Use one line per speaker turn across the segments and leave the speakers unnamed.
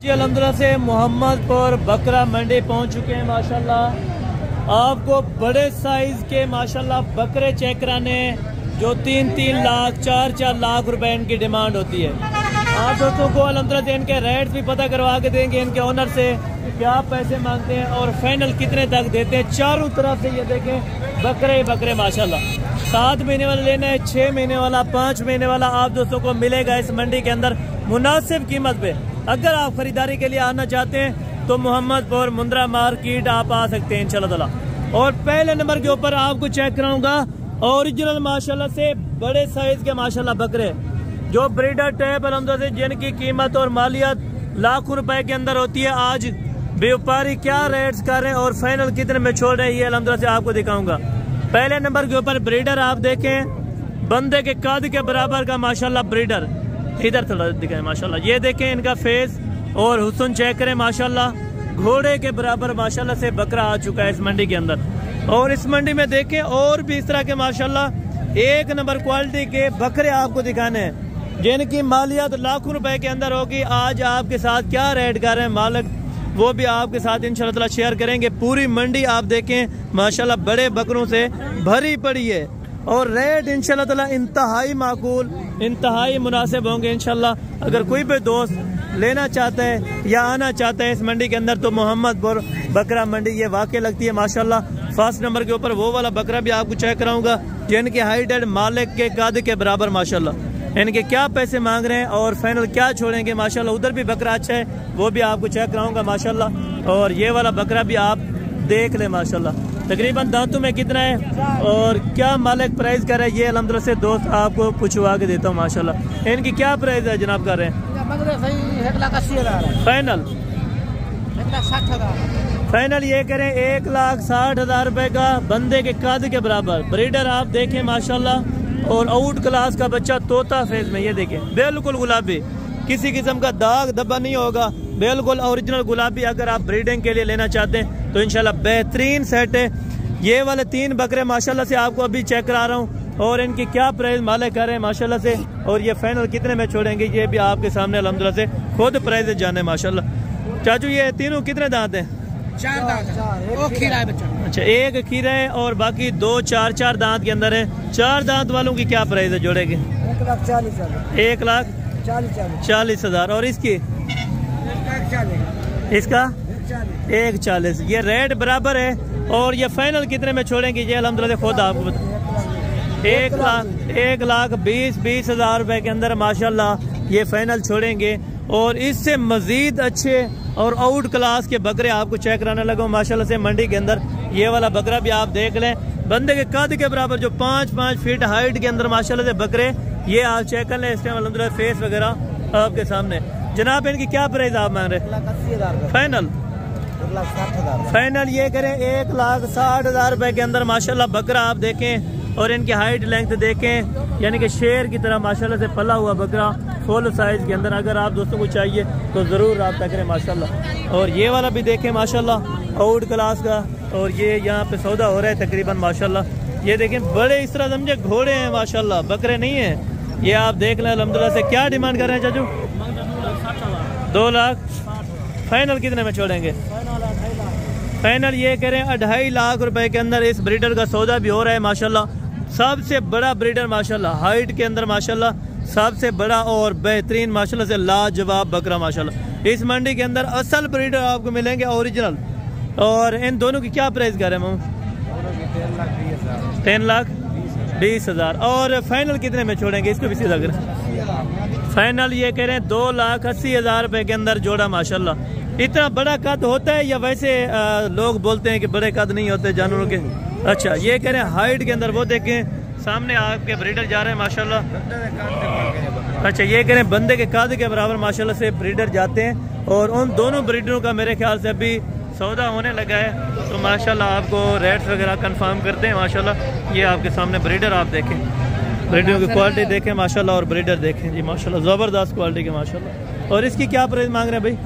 जी अल्हम्दुलिल्लाह से मोहम्मदपुर बकरा मंडी पहुंच चुके हैं माशाल्लाह। आपको बड़े साइज के माशाल्लाह बकरे चेक कराने जो 3-3 लाख 4-4 लाख रुपए इनकी डिमांड होती है। आप दोस्तों को अल्हम्दुलिल्लाह से इनके रेट्स भी पता करवा के देंगे, इनके ओनर से क्या पैसे मांगते हैं और फाइनल कितने तक देते हैं। चारों तरफ से ये देखें बकरे बकरे माशाल्लाह। 7 महीने वाला लेना है, 6 महीने वाला, 5 महीने वाला आप दोस्तों को मिलेगा इस मंडी के अंदर मुनासिब कीमत पे। अगर आप खरीदारी के लिए आना चाहते हैं तो मोहम्मदपुर मुंद्रा मार्केट आप आ सकते हैं इंशाल्लाह। और पहले नंबर के ऊपर आपको चेक कराऊंगा ओरिजिनल माशाल्लाह से बड़े साइज के माशाल्लाह बकरे जो ब्रीडर टैप अल्हम्दुलिल्लाह से जिनकी कीमत और मालियत लाखों रुपए के अंदर होती है। आज व्यापारी क्या रेट्स कर रहे हैं और फाइनल कितने में छोड़ रहे हैं ये अल्हम्दुलिल्लाह से आपको दिखाऊंगा। पहले नंबर के ऊपर ब्रीडर आप देखें बंदे के कद के बराबर का माशाल्लाह ब्रीडर, इधर थोड़ा दिखाएं माशाल्लाह। ये देखें इनका फेस और हुस्न चेक करें माशाल्लाह। घोड़े के बराबर माशाल्लाह से बकरा आ चुका है इस मंडी के अंदर। और इस मंडी में देखें और भी इस तरह के माशाल्लाह 1 नंबर क्वालिटी के बकरे आपको दिखाने हैं जिनकी मालियत लाखों रुपए के अंदर होगी। आज आपके साथ क्या रेट कर रहे हैं मालिक वो भी आपके साथ इंशाल्लाह शेयर करेंगे। पूरी मंडी आप देखें माशाल्लाह बड़े बकरों से भरी पड़ी है और रेट इंशाल्लाह इंतहाई माकूल इंतहाई मुनासिब होंगे इंशाल्लाह। अगर कोई भी दोस्त लेना चाहता है या आना चाहता है इस मंडी के अंदर तो मोहम्मदपुर बकरा मंडी ये वाकई लगती है माशाल्लाह। फर्स्ट नंबर के ऊपर वो वाला बकरा भी आपको चेक कराऊंगा जिनकी हाइट है मालिक के कद के बराबर माशाल्लाह। इनके क्या पैसे मांग रहे हैं और फाइनल क्या छोड़ेंगे माशाल्लाह। उधर भी बकरा अच्छा है वो भी आपको चेक कराऊंगा माशाल्लाह। और ये वाला बकरा भी आप देख ले माशाल्लाह। तकरीबन दांतों में कितना है और क्या मालिक प्राइस कर रहा है ये अल्हम्दुलिल्लाह से दोस्त आपको पूछवा के देता हूँ माशाल्लाह। इनकी क्या प्राइस है जनाब कर रहे हैं? 1,80,000 फाइनल।
1,60,000
फाइनल ये करें 1,60,000 रुपए का बंदे के कद के बराबर ब्रीडर आप देखें माशाल्लाह। और आउट क्लास का बच्चा तोता फेज में ये देखें बिल्कुल गुलाबी, किसी किस्म का दाग धब्बा नहीं होगा, बिल्कुल ओरिजिनल गुलाबी। अगर आप ब्रीडिंग के लिए लेना चाहते हैं तो इंशाल्लाह बेहतरीन सेट है। ये वाले 3 बकरे माशाल्लाह से आपको अभी चेक करा रहा हूँ और इनकी क्या प्राइस मालिक कर रहे हैं माशाल्लाह से और ये फाइनल कितने में छोड़ेंगे ये भी आपके सामने अल्हम्दुलिल्लाह से खुद प्राइस जाने माशाल्लाह। चाचू ये तीनों कितने दांत हैं?
4 दांत खीरा है बच्चा।
अच्छा एक खीरा है और बाकी 2 4 दांत के अंदर है। 4 दांत वालों की क्या प्राइस है जोड़े की? 1,40,000 और इसकी इसका 1,40,000। ये रेट बराबर है और ये फाइनल कितने में छोड़ेंगे ये अल्हम्दुलिल्लाह खुद आपको बता। 1,20,000 रुपए के अंदर माशाल्लाह ये फाइनल छोड़ेंगे। और इससे मजीद अच्छे और आउट क्लास के बकरे आपको चेक कराने लगा माशाल्लाह से मंडी के अंदर। ये वाला बकरा भी आप देख लें बंदे के कद के बराबर जो 5-5 फीट हाइट के अंदर माशाल्लाह से बकरे ये आप चेक कर लें। इस टाइम अल्हम्दुलिल्लाह फेस वगैरह आपके सामने। जनाब इनकी क्या प्राइस आप मांग रहे हैं? फाइनल
1,60,000
फाइनल ये करें 1,60,000 रुपए के अंदर माशाल्लाह बकरा आप देखें और इनकी हाइट लेंथ देखें यानी कि शेर की तरह माशाल्लाह से पला हुआ बकरा फुल साइज के अंदर। अगर आप दोस्तों को चाहिए तो ज़रूर रब्ता करें माशाल्लाह। और ये वाला भी देखें माशाल्लाह आउट क्लास का और ये यहाँ पे सौदा हो रहा है तकरीबन माशाल्लाह। ये देखें बड़े इस तरह समझे घोड़े हैं माशाल्लाह, बकरे नहीं हैं। ये आप देख लें अल्हम्दुलिल्लाह से। क्या डिमांड कर रहे हैं चाचू? 2 लाख। फाइनल कितने में छोड़ेंगे? फाइनल ये करें 2.5 लाख रुपए के अंदर इस ब्रीडर का सौदा भी हो रहा है माशाल्लाह। सबसे बड़ा ब्रीडर माशाल्लाह हाइट के अंदर माशाल्लाह सबसे बड़ा और बेहतरीन माशाल्लाह से लाजवाब बकरा माशाल्लाह। इस मंडी के अंदर असल ब्रीडर आपको मिलेंगे ओरिजिनल। और इन दोनों की क्या प्राइस कर रहे हैं? 3,20,000। और फाइनल कितने में छोड़ेंगे इसको भी सीधा करें? फाइनल ये कह रहे हैं 2,80,000 रुपए के अंदर जोड़ा माशाल्लाह। इतना बड़ा कद होता है या वैसे लोग बोलते हैं कि बड़े कद नहीं होते जानवरों के? अच्छा ये कह रहे हैं हाइट के अंदर। वो देखें सामने आपके ब्रीडर जा रहे हैं माशाल्लाह। अच्छा ये कह रहे हैं बंदे के कद के बराबर माशाल्लाह से ब्रीडर जाते हैं और उन दोनों ब्रीडरों का मेरे ख्याल से अभी सौदा होने लगा है तो माशाल्लाह आपको रेट्स वगैरह कंफर्म करते हैं माशाल्लाह। ये आपके सामने ब्रीडर आप देखें, ब्रीडरों की क्वालिटी देखें माशाल्लाह और ब्रीडर देखें जी माशाल्लाह ज़बरदस्त क्वालिटी के माशाल्लाह। और इसकी क्या प्राइस मांग रहे हैं भाई?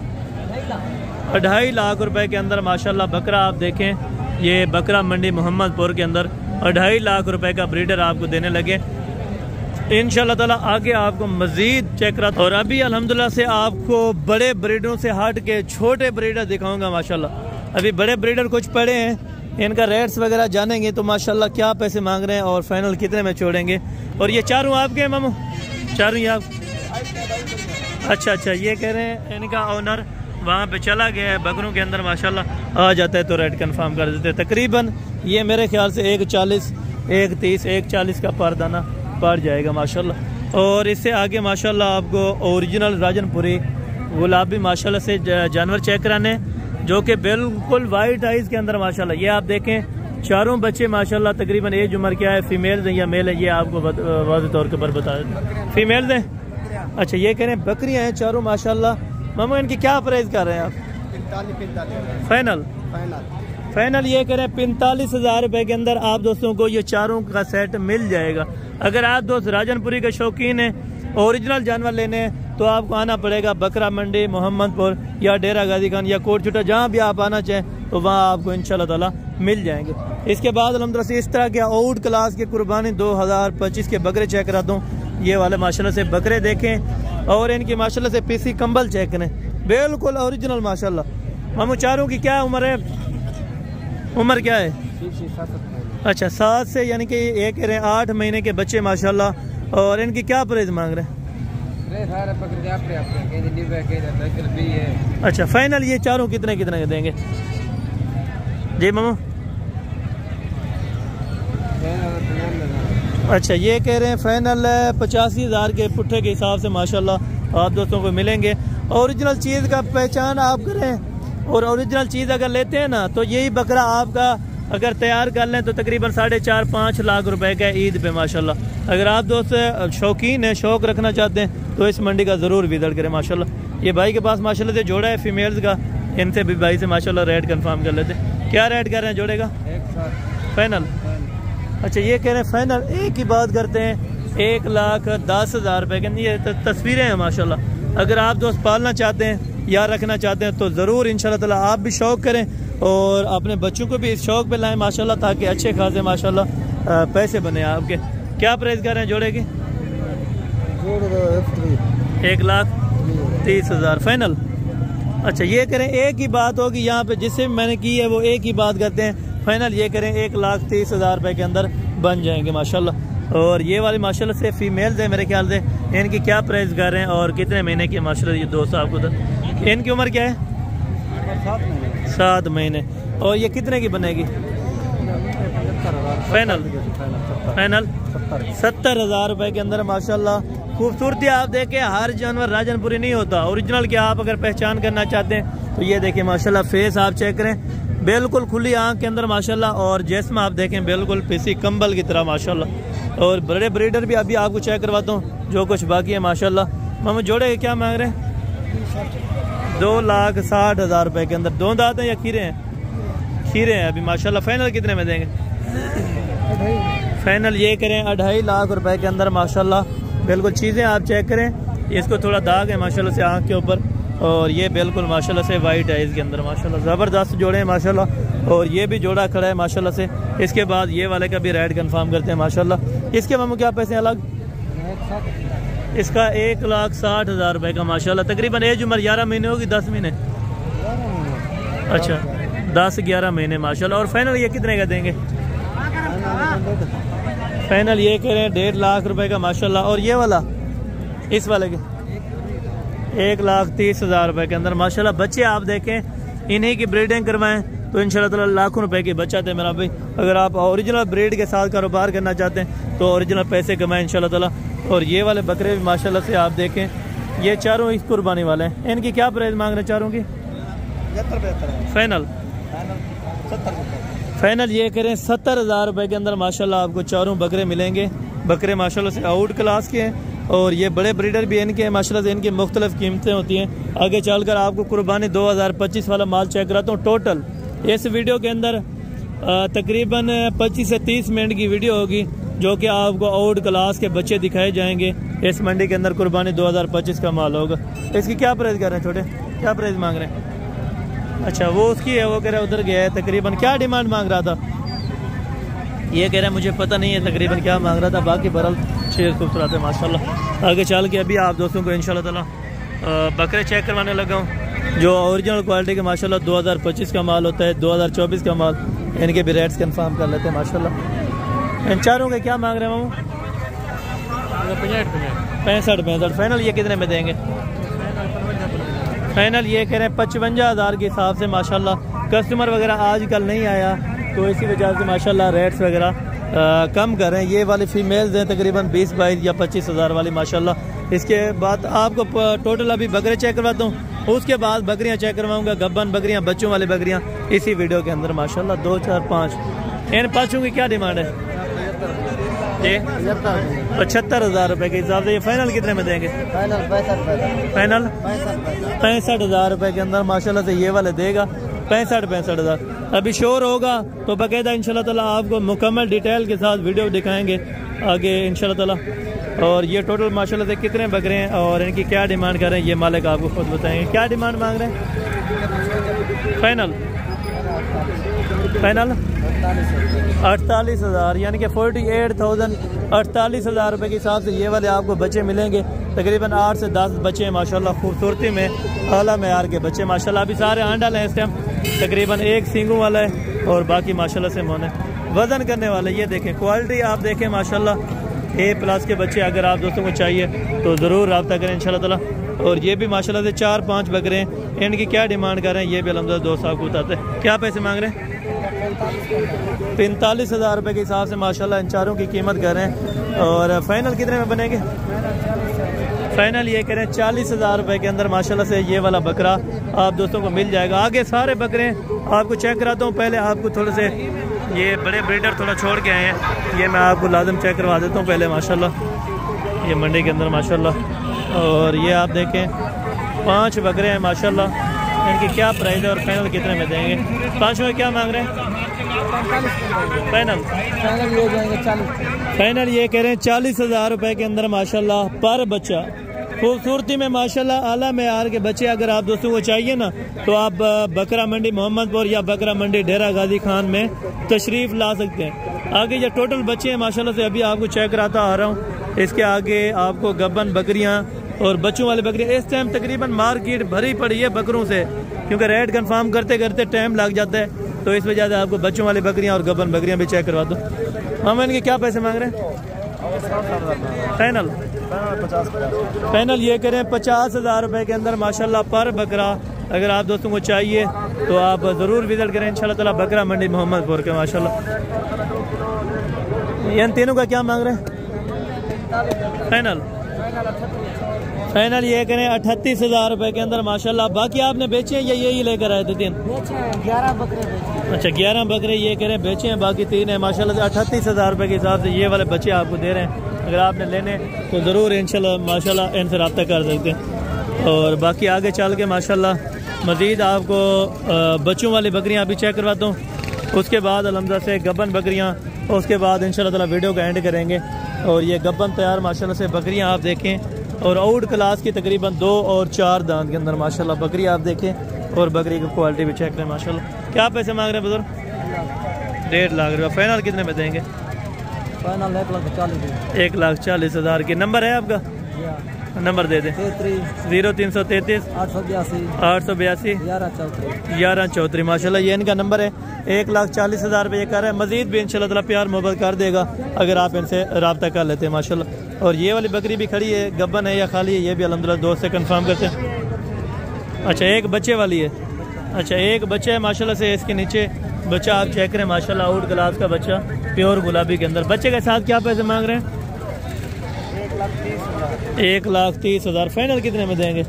2.5 लाख रुपए के अंदर माशाल्लाह बकरा आप देखें। ये बकरा मंडी मोहम्मदपुर के अंदर 2.5 लाख रुपए का ब्रीडर आपको देने लगे। इंशाल्लाह ताला आगे आपको मजीद चेक करा। और अभी अल्हम्दुलिल्लाह से आपको बड़े ब्रीडरों से हट के छोटे ब्रीडर दिखाऊंगा माशाल्लाह। अभी बड़े ब्रीडर कुछ पड़े हैं, इनका रेट्स वगैरह जानेंगे तो माशाल्लाह क्या पैसे मांग रहे हैं और फाइनल कितने में छोड़ेंगे। और ये चारों आपके हैं मामू? चारों ही आप? अच्छा अच्छा, ये कह रहे हैं इनका ओनर वहाँ पे चला गया है बकरों के अंदर, माशाल्लाह आ जाता है तो रेट कंफर्म कर देते हैं। तकरीबन ये मेरे ख्याल से 140, 130, 140 का पारदाना पड़ जाएगा माशाल्लाह। और इससे आगे माशाल्लाह आपको ओरिजिनल राजनपुरी गुलाबी माशाल्लाह से जानवर चेक कराने, जो कि बिल्कुल वाइट आइज़ के अंदर माशाल्लाह। ये आप देखें चारों बच्चे माशाल्लाह तकरीबन एज उम्र क्या है, फीमेल है या मेल है, ये आपको वाज़ेह तौर पर बता दें। फीमेल हैं। अच्छा, ये कह रहे हैं बकरियां हैं चारों माशाल्लाह। मामा इनकी क्या प्राइस कर रहे हैं आप? 45 फाइनल। फाइनल ये कह रहे हैं 45,000 रुपए के अंदर आप दोस्तों को ये चारों का सेट मिल जाएगा। अगर आप दोस्त राजनपुरी के शौकीन हैं, ओरिजिनल जानवर लेने हैं, तो आपको आना पड़ेगा बकरा मंडी, मोहम्मदपुर या डेरा गाजी खान या कोट छुटा, जहाँ भी आप आना चाहें तो वहाँ आपको इंशाल्लाह ताला मिल जाएंगे। इसके बाद अल्हम्दुलिल्लाह से इस तरह के आउट क्लास के कुर्बानी 2025 के बकरे चेक कराता हूँ। ये वाले माशाल्लाह से बकरे देखें और इनकी माशाल्लाह से पीसी कंबल चेक करें, बिल्कुल ओरिजिनल माशाल्लाह। मामू चारों की क्या उम्र है? उम्र क्या है? अच्छा 7 से, यानी कि ये कह रहे हैं 8 महीने के बच्चे माशाल्लाह। और इनकी क्या प्राइस मांग रहे हैं? अच्छा फाइनल ये चारों कितने कितने देंगे जी मामू? अच्छा, ये कह रहे हैं फाइनल 85,000 के पुट्ठे के हिसाब से माशाल्लाह आप दोस्तों को मिलेंगे। ओरिजिनल चीज़ का पहचान आप करें और ओरिजिनल चीज़ अगर लेते हैं ना तो यही बकरा आपका अगर तैयार कर लें तो तकरीबन 4.5-5 लाख रुपए का ईद पे माशाल्लाह। अगर आप दोस्त शौकीन हैं, शौक रखना चाहते हैं तो इस मंडी का ज़रूर विजिट करें माशाल्लाह। ये भाई के पास माशाल्लाह से जोड़ा है फीमेल्स का, इनसे भी भाई से माशाल्लाह रेट कंफर्म कर लेते। क्या रेट कर रहे हैं जोड़े का? फाइनल। अच्छा, ये कह रहे हैं फाइनल एक ही बात करते हैं 1,10,000 रुपए के। ये तस्वीरें हैं माशाल्लाह। अगर आप दोस्त पालना चाहते हैं या रखना चाहते हैं तो ज़रूर इंशाल्लाह ताला आप भी शौक़ करें और अपने बच्चों को भी इस शौक़ पे लाएं माशाल्लाह, ताकि अच्छे खासे माशाल्लाह पैसे बने आपके। क्या प्राइस कर रहे हैं जोड़े की? 1,30,000 फाइनल। अच्छा, ये करें एक ही बात होगी यहाँ पे जिससे मैंने की है वो एक ही बात करते हैं फाइनल। ये करें 1,30,000 रुपए के अंदर बन जाएंगे माशाल्लाह। और ये वाले माशाल्लाह से फीमेल्स है मेरे ख्याल से। इनकी क्या प्राइस कर रहे हैं और कितने महीने की माशाल्लाह? ये दोस्त आपको तो इनकी उम्र क्या है? 7 महीने। और ये कितने की बनेगी फाइनल? फाइनल 70,000 रुपए के अंदर माशाल्लाह। खूबसूरती आप देखें, हर जानवर राजनपुरी नहीं होता, ओरिजिनल के आप अगर पहचान करना चाहते हैं तो ये देखें माशाल्लाह। फेस आप चेक करें, बिल्कुल खुली आंख के अंदर माशाल्लाह। और जिस्म आप देखें बिल्कुल पीसी कंबल की तरह माशाल्लाह। और बड़े ब्रीडर भी अभी आपको चेक करवाता हूँ जो कुछ बाकी है माशाल्लाह। मामू जोड़े क्या मांग रहे हैं? 2,60,000 रुपए के अंदर। दो दांत हैं या खीरे हैं? खीरे हैं अभी माशाल्लाह। फाइनल कितने में देंगे? फाइनल ये करें 2.5 लाख रुपए के अंदर माशाल्लाह। बिल्कुल चीज़ें आप चेक करें, इसको थोड़ा दाग है माशाल्लाह से आँख के ऊपर। और ये बिल्कुल माशाल्लाह से वाइट है इसके अंदर माशाल्लाह। ज़बरदस्त जोड़े हैं माशाल्लाह। और ये भी जोड़ा खड़ा है माशाल्लाह से। इसके बाद ये वाले का भी रेट कंफर्म करते हैं माशाल्लाह। इसके मामू क्या पैसे अलग? इसका 1,60,000 रुपए का माशाल्लाह। तकरीबन एज उम्र 11 महीने होगी, 10 महीने? अच्छा 10-11 महीने माशाल्लाह। और फाइनल ये कितने का देंगे? फाइनल ये कह रहे हैं 1.5 लाख रुपए का माशाल्लाह। और ये वाला इस वाले के 1,30,000 रुपए के अंदर माशाल्लाह। बच्चे आप देखें, इन्हीं की ब्रीडिंग करवाएं तो इंशाल्लाह ताला लाखों रुपए की बचत है मेरा भाई। अगर आप ओरिजिनल ब्रीड के साथ कारोबार करना चाहते हैं तो ओरिजिनल पैसे कमाएं इंशाल्लाह ताला। और ये वाले बकरे भी माशाल्लाह से आप देखें, ये चारों इस कुर्बानी वाले हैं। इनकी क्या प्राइस मांग रहे हैं चारों की? फाइनल। फाइनल ये करें 70,000 रुपए के अंदर माशाल्लाह आपको चारों बकरे मिलेंगे। बकरे माशाल्लाह से आउट क्लास के हैं और ये बड़े ब्रीडर भी इनके माशाल्लाह से। इनकी मुख्तलिफ कीमतें होती हैं। आगे चलकर आपको कुर्बानी 2025 वाला माल चेक कराता हूँ। टोटल इस वीडियो के अंदर तकरीबन 25 से 30 मिनट की वीडियो होगी जो कि आपको आउट क्लास के बच्चे दिखाए जाएंगे। इस मंडी के अंदर कुर्बानी 2025 का माल होगा। इसकी क्या प्राइस कर रहे हैं छोटे? क्या प्राइस मांग रहे हैं? अच्छा वो उसकी है, वो कह रहा है उधर गया है। तकरीबन क्या डिमांड मांग रहा था? ये कह रहा है मुझे पता नहीं है तकरीबन क्या मांग रहा था। बाकी बहरहाल शेर खूबसूरत है माशाल्लाह। आगे चल के अभी आप दोस्तों को इंशाल्लाह ताला बकरे चेक करवाने लगा हूँ जो ओरिजिनल क्वालिटी के माशाल्लाह 2025 का माल होता है, 2024 का माल। इनके भी रेट्स कंफर्म कर लेते हैं माशाल्लाह। इन चारों के क्या मांग रहे हैं मामू? 65 फाइनल ये कितने में देंगे? फाइनल ये कह रहे हैं 55,000 के हिसाब से माशाल्लाह। कस्टमर वगैरह आजकल नहीं आया तो इसी वजह से माशाल्लाह रेट्स वगैरह कम कर रहे हैं। ये वाली फीमेल्स हैं तकरीबन 20-22 या 25,000 वाली माशाल्लाह। इसके बाद आपको टोटल अभी बकरे चेक करवाता हूँ, उसके बाद बकरियाँ चेक करवाऊँगा, गब्बन बकरियाँ, बच्चों वाली बकरियाँ इसी वीडियो के अंदर माशाल्लाह। 2, 4, 5 इन पाँचों की क्या डिमांड है? जी 75,000 रुपये के हिसाब से। ये फाइनल कितने में देंगे? फाइनल 65,000 रुपये के अंदर माशाल्लाह से ये वाले देगा। 65,000 अभी शोर होगा तो बाकायदा इंशाल्लाह ताला आपको मुकम्मल डिटेल के साथ वीडियो दिखाएंगे आगे इंशाल्लाह ताला। और ये टोटल माशाल्लाह से कितने बकरे हैं और इनकी क्या डिमांड कर रहे हैं ये मालिक आपको खुद बताएंगे। क्या डिमांड मांग रहे हैं? फाइनल 48,000 यानी कि 48,000 48,000 रुपये के हिसाब से ये वाले आपको बच्चे मिलेंगे। तकरीबन 8 से 10 बच्चे हैं माशाल्लाह, खूबसूरती में आला मेयार के बच्चे माशाल्लाह। अभी सारे आंडल हैं इस टाइम, तकरीबन एक सींगों वाला है और बाकी माशाल्लाह से मोन है। वज़न करने वाले ये देखें, क्वालिटी आप देखें माशाल्लाह। A+ के बच्चे अगर आप दोस्तों को चाहिए तो ज़रूर रब्ता करें इंशाल्लाह ताला। और ये भी माशाल्लाह से 4-5 बकरे हैं। इनकी क्या डिमांड कर रहे हैं ये भी अलहमदुलिल्लाह दोस्त आपको बताते हैं। क्या पैसे मांग रहे हैं? 45,000 रुपये के हिसाब से माशाल्लाह इन चारों की कीमत कर रहे हैं। और फाइनल कितने में बनेंगे? फाइनल ये करें 40,000 रुपये के अंदर माशाल्लाह से ये वाला बकरा आप दोस्तों को मिल जाएगा। आगे सारे बकरे आपको चेक कराता हूँ, पहले आपको थोड़े से ये बड़े ब्रीडर थोड़ा छोड़ के आए हैं, ये मैं आपको लाजम चेक करवा देता हूँ पहले माशाल्लाह। ये मंडी के अंदर माशाल्लाह। और ये आप देखें 5 बकरे हैं माशाल्लाह। इनकी क्या प्राइस है और फाइनल कितने में देंगे? 5 में क्या मांग रहे हैं? फाइनल
ले जाएंगे 40।
फाइनल ये कह रहे हैं 40,000 रुपये के अंदर माशाल्लाह पर बच्चा। खूबसूरती में माशाल्लाह आला मेयार के बच्चे अगर आप दोस्तों को चाहिए ना तो आप बकरा मंडी मोहम्मदपुर या बकरा मंडी डेरा गाजी खान में तशरीफ़ ला सकते हैं। आगे ये टोटल बच्चे हैं माशाल्लाह से अभी आपको चेक कराता आ रहा हूँ। इसके आगे आपको गब्बन बकरियाँ और बच्चों वाली बकरियाँ। इस टाइम तकरीबन मार्केट भरी पड़ी है बकरों से, क्योंकि रेट कंफर्म करते करते टाइम लग जाता है, तो इस वजह से आपको बच्चों वाली बकरियाँ और गब्बन बकरियाँ भी चेक करवा दो। हम इनके क्या पैसे मांग रहे हैं? फाइनल
50।
फाइनल ये करें 50,000 रुपये के अंदर माशाल्लाह पर बकरा। अगर आप दोस्तों को चाहिए तो आप ज़रूर विजिट करें इंशाल्लाह ताला बकरा मंडी मोहम्मदपुर के माशाल्लाह। इन तीनों का क्या मांग रहे हैं? फाइनल ये करें 38,000 रुपये के अंदर माशाल्लाह। बाकी आपने बेचे हैं या यही लेकर आए थे? 3
11 बकरे।
अच्छा 11 बकरे ये करें बेचे हैं, बाकी 3 है माशाल्लाह से। 38,000 रुपये के हिसाब से ये वाले बच्चे आपको दे रहे हैं। अगर आपने लेने तो ज़रूर इंशाल्लाह माशाल्लाह इनसे रब्ता कर सकते हैं। और बाकी आगे चल के माशाल्लाह मज़ीद आपको बच्चों वाली बकरियाँ अभी चेक करवाता हूँ, उसके बाद अलहमदुलिल्लाह से गब्बन बकरियाँ, उसके बाद इंशाल्लाह ताला वीडियो का एंड करेंगे। और ये गब्बन तैयार माशाल्लाह से बकरियाँ आप देखें, और आउट क्लास की तकरीबन 2 और 4 दांत के अंदर माशाल्लाह बकरी आप देखें। और बकरी की क्वालिटी भी चेक करें माशाल्लाह। क्या पैसे मांग रहे हैं बुजुर्ग? 1.5 लाख रुपये। फाइनल कितने में देंगे?
फाइनल 1,40,000।
1,40,000 के नंबर है आपका? नंबर दे दें। 0333 882 1134 माशाल्लाह ये इनका नंबर है। 1,40,000 रुपये कर रहा है। मजीद भी इंशाल्लाह ताला प्यार मोहब्बत कर देगा अगर आप इनसे रब्ता कर लेते हैं माशाल्लाह। और ये वाली बकरी भी खड़ी है, गब्बन है या खाली है ये भी अल्हम्दुलिल्लाह दोस्त से कंफर्म करते हैं। अच्छा एक बच्चे वाली है। अच्छा एक बच्चा है माशाल्लाह से, इसके नीचे बच्चा आप चेक करें माशाल्लाह आउट क्लास का बच्चा प्योर गुलाबी के अंदर। बच्चे के साथ क्या पैसे मांग रहे हैं? 1,30,000। फाइनल कितने में देंगे?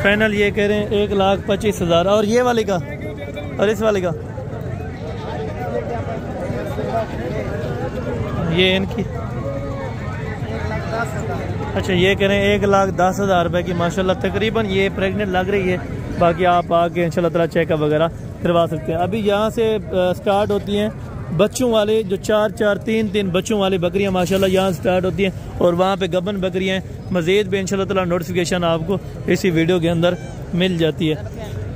फाइनल ये कह रहे हैं 1,25,000। और ये वाली का और इस वाली का ये इनकी अच्छा ये कह रहे हैं 1,10,000 रुपये की माशाल्लाह। तकरीबन ये प्रेग्नेंट लग रही है, बाकी आप आके इंशाल्लाह ताला चेकअप वगैरह करवा सकते हैं। अभी यहाँ से स्टार्ट होती हैं बच्चों वाले जो 4-4 3-3 बच्चों वाली बकरियाँ माशाल्लाह यहाँ स्टार्ट होती हैं। और वहाँ पे गबन बकरियाँ हैं। मज़ीद भी इंशाल्लाह ताला नोटिफिकेशन आपको इसी वीडियो के अंदर मिल जाती है।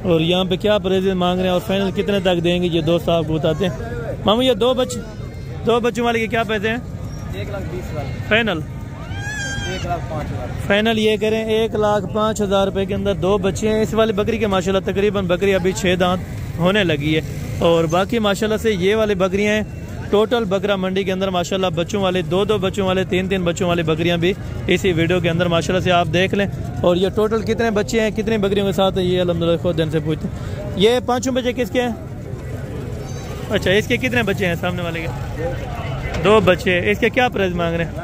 और यहाँ पे क्या प्राइस मांग रहे हैं और फाइनल कितने तक देंगे ये दोस्त आपको बताते हैं। मामू ये 2 बच्चे दो बच्चों वाले के क्या पैसे हैं?
1,20,000 वाले।
फाइनल
1,05,000।
फाइनल ये करें 1,05,000 रुपए के अंदर दो बच्चे हैं। इस वाली बकरी के माशाल्लाह तकरीबन बकरी अभी 6 दांत होने लगी है। और बाकी माशाल्लाह से ये वाली बकरियां हैं टोटल बकरा मंडी के अंदर माशाल्लाह बच्चों वाले 2-2 बच्चों वाले 3-3 बच्चों वाली बकरियां भी इसी वीडियो के अंदर माशाल्लाह से आप देख लें। और ये टोटल कितने बच्चे हैं कितनी बकरियों के साथ है ये अल्हम्दुलिल्लाह खुद दिन से पूछते हैं। ये पाँचों बच्चे किसके हैं? अच्छा इसके कितने बच्चे हैं सामने वाले के? 2 बच्चे। इसके क्या प्राइस मांग रहे हैं?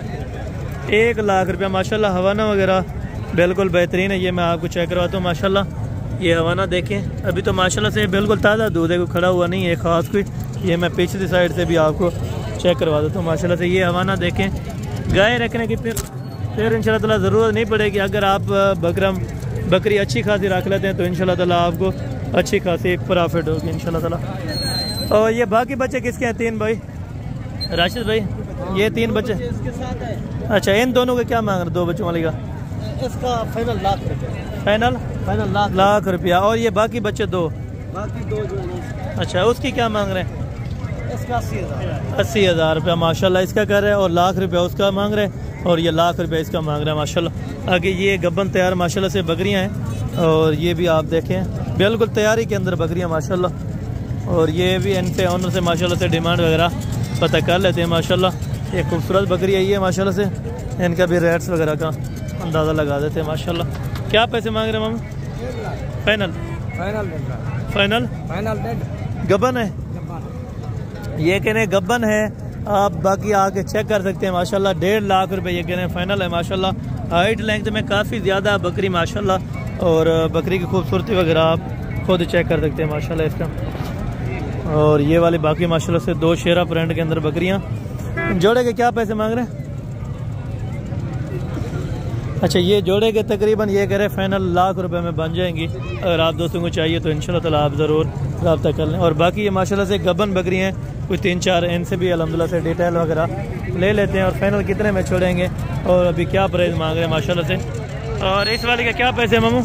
1 लाख रुपया। माशाल्लाह हवाना वगैरह बिल्कुल बेहतरीन है। ये मैं आपको चेक करवाता हूँ। माशाल्लाह ये हवाना देखें अभी तो माशाल्लाह से बिल्कुल ताज़ा दूध है, कोई खड़ा हुआ नहीं है ख़ास कोई। ये मैं पिछली साइड से भी आपको चेक करवा देता हूँ। माशाल्लाह से ये हवाना देखें। गाय रखने की फिर इंशाल्लाह ताला ज़रूरत नहीं पड़ेगी। अगर आप बकरी अच्छी खासी रख लेते हैं तो इंशाल्लाह ताला आपको अच्छी खासी प्रॉफिट होगी इंशाल्लाह ताला। और ये बाकी बच्चे किसके हैं? 3 भाई राशिद भाई ये 3 बच्चे
इसके साथ है।
अच्छा इन दोनों का क्या मांग रहे? 2 बच्चों वाली का
इसका फाइनल लाख रुपया।
फाइनल लाख रुपया। और ये बाकी बच्चे 2
बाकी 2 जो है।
अच्छा उसकी क्या मांग रहे हैं?
इसका 80,000।
80,000 रुपया माशाल्लाह इसका कर रहे हैं। और लाख रुपया उसका मांग रहे हैं और ये लाख रुपया इसका मांग रहे हैं माशाल्लाह। आगे ये गब्बन तैयार माशाल्लाह से बकरियां हैं। और ये भी आप देखें बिल्कुल तैयारी के अंदर बकरियां माशाल्लाह। और ये भी इनसे ऑनर से माशाल्लाह से डिमांड वगैरह पता कर लेते हैं माशाल्लाह। एक खूबसूरत बकरी आई है माशाल्लाह से। इनका भी रेट्स वगैरह का अंदाज़ा लगा देते हैं माशाल्लाह। क्या पैसे मांग रहे हैं मामा? फाइनल गब्बन है ये कह रहे गब्बन है। आप बाकी आके चेक कर सकते हैं माशाल्लाह। 1.5 लाख रुपए ये कह रहे हैं फाइनल है माशाल्लाह। हाइट लेंथ में काफ़ी ज़्यादा बकरी माशाल्लाह। और बकरी की खूबसूरती वगैरह आप खुद चेक कर सकते हैं माशाल्लाह इसका। और ये वाली बाकी माशाल्लाह से 2 शेरा प्रिंट के अंदर बकरियां। जोड़े के क्या पैसे मांग रहे हैं? अच्छा ये जोड़े के तकरीबन ये कह रहे हैं फाइनल लाख रुपए में बन जाएंगी। अगर आप दोस्तों को चाहिए तो इंशाल्लाह ताला आप ज़रूर रब्ता कर लें। और बाकी ये माशाल्लाह से गब्बन बकरी हैं कुछ 3-4 इनसे भी अल्हम्दुलिल्लाह से डिटेल वगैरह ले लेते हैं। और फाइनल कितने में छोड़ेंगे और अभी क्या प्राइस मांग रहे हैं माशाल्लाह से। और इस वाले का क्या पैसे है मामू?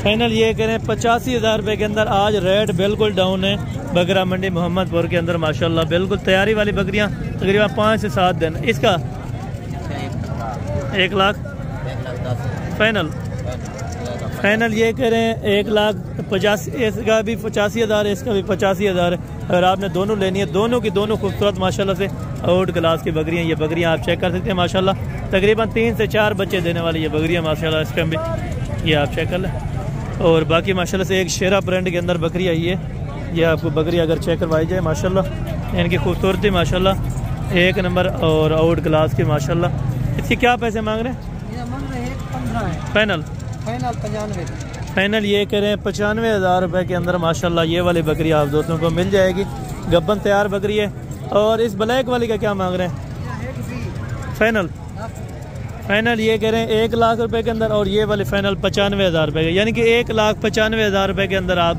फाइनल ये कह रहे हैं 85,000 रुपये के अंदर। आज रेट बिल्कुल डाउन है बकरा मंडी मोहम्मदपुर के अंदर माशाल्लाह। बिल्कुल तैयारी वाली बकरियां तकरीबन 5 से 7 दिन। इसका 1 लाख फाइनल ये कह रहे हैं 1,50,000। इसका भी 85,000 है इसका भी 85,000 है। अगर आपने दोनों लेनी है दोनों की दोनों खूबसूरत माशाल्लाह से आउट क्लास की बकरियां। ये बकरियां आप चेक कर सकते हैं माशाल्लाह। तकरीबन 3 से 4 बच्चे देने वाली ये बकरियां माशाल्लाह। इसका भी ये आप चेक कर लें। और बाकी माशाल्लाह से एक शेरा ब्रांड के अंदर बकरी आई है। ये आपको बकरी अगर चेक करवाई जाए माशाल्लाह इनकी खूबसूरती माशाल्लाह 1 नंबर और आउट क्लास की माशाल्लाह। इसके क्या पैसे मांग रहे हैं? फाइनल
95।
फाइनल ये कह रहे हैं 95,000 रुपये के अंदर माशाल्लाह। ये वाली बकरी आप दोस्तों को मिल जाएगी। गब्बन तैयार बकरी है। और इस ब्लैक वाली का क्या मांग रहे हैं? फाइनल ये कह रहे हैं 1 लाख रुपए के अंदर। और ये वाली फाइनल 95,000 रुपये का, यानी कि 1,95,000 रुपये के अंदर आप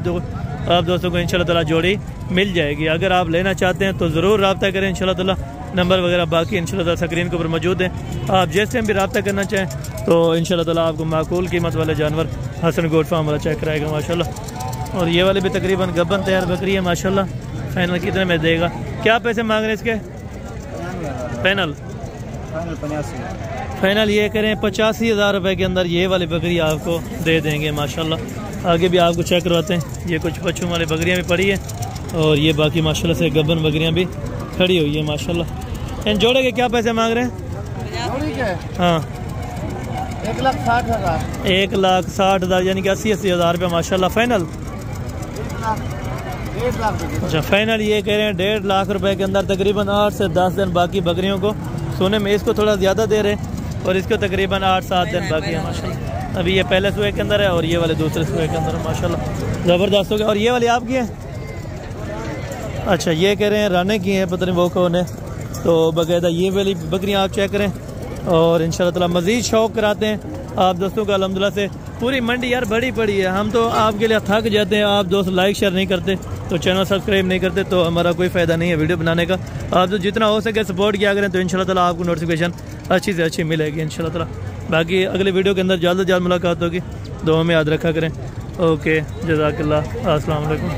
दोस्तों को इंशाल्लाह ताला जोड़ी मिल जाएगी। अगर आप लेना चाहते हैं तो ज़रूर रब्ता करें इंशाल्लाह ताला। नंबर वगैरह बाकी इंशाल्लाह ताला स्क्रीन के ऊपर मौजूद हैं। आप जिस टाइम भी रब्ता करना चाहें तो इंशाल्लाह ताला आपको माकूल कीमत वाले जानवर हसन गोट फार्म वाला चेक कराएगा माशाल्लाह। और ये वाले भी तकरीबन गब्बन तैयार बकरी है माशाल्लाह। फाइनल कितने में देगा? क्या पैसे मांग रहे हैं इसके? फाइनल ये करें 85,000 रुपये के अंदर ये वाली बकरी आपको दे देंगे माशाल्लाह। आगे भी आपको चेक करवाते हैं। ये कुछ बच्चों वाली बकरियां भी पड़ी है। और ये बाकी माशाल्लाह से गब्बन बकरियां भी खड़ी हुई है माशाल्लाह। इन जोड़े के क्या पैसे मांग रहे हैं? हाँ
1,60,000।
1,60,000 यानी कि 80,000 रुपये माशाल्लाह। फाइनल
1.5 लाख।
अच्छा फाइनल ये कह रहे हैं 1.5 लाख रुपए के अंदर। तकरीबन 8 से 10 दिन बाकी बकरियों को। सोने में इसको थोड़ा ज़्यादा दे रहे हैं और इसको तकरीबन 8-7 दिन बाकी है माशाल्लाह। अभी ये पहले सुबह के अंदर है और ये वाले दूसरे सुबह के अंदर है माशाल्लाह। ज़बरदस्त हो गया। और ये वाली आपकी है? अच्छा ये कह रहे हैं राने की है, पता नहीं वो कौन है। तो बाकायदा ये वाली बकरियां आप चेक करें और इंशाल्लाह ताला मज़ीद शौक़ कराते हैं आप दोस्तों का। अल्हम्दुलिल्लाह से पूरी मंडी यार बड़ी पड़ी है। हम तो आपके लिए थक जाते हैं। आप दोस्त लाइक शेयर नहीं करते तो चैनल सब्सक्राइब नहीं करते तो हमारा कोई फ़ायदा नहीं है वीडियो बनाने का। आप तो जितना हो सके सपोर्ट किया करें तो इंशाल्लाह ताला आपको नोटिफिकेशन अच्छी से अच्छी मिलेगी इंशाल्लाह ताला। बाकी अगले वीडियो के अंदर जल्द से जल्द मुलाकात होगी। दुआ में याद रखा करें। ओके जज़ाकल्लाह। अस्सलाम वालेकुम।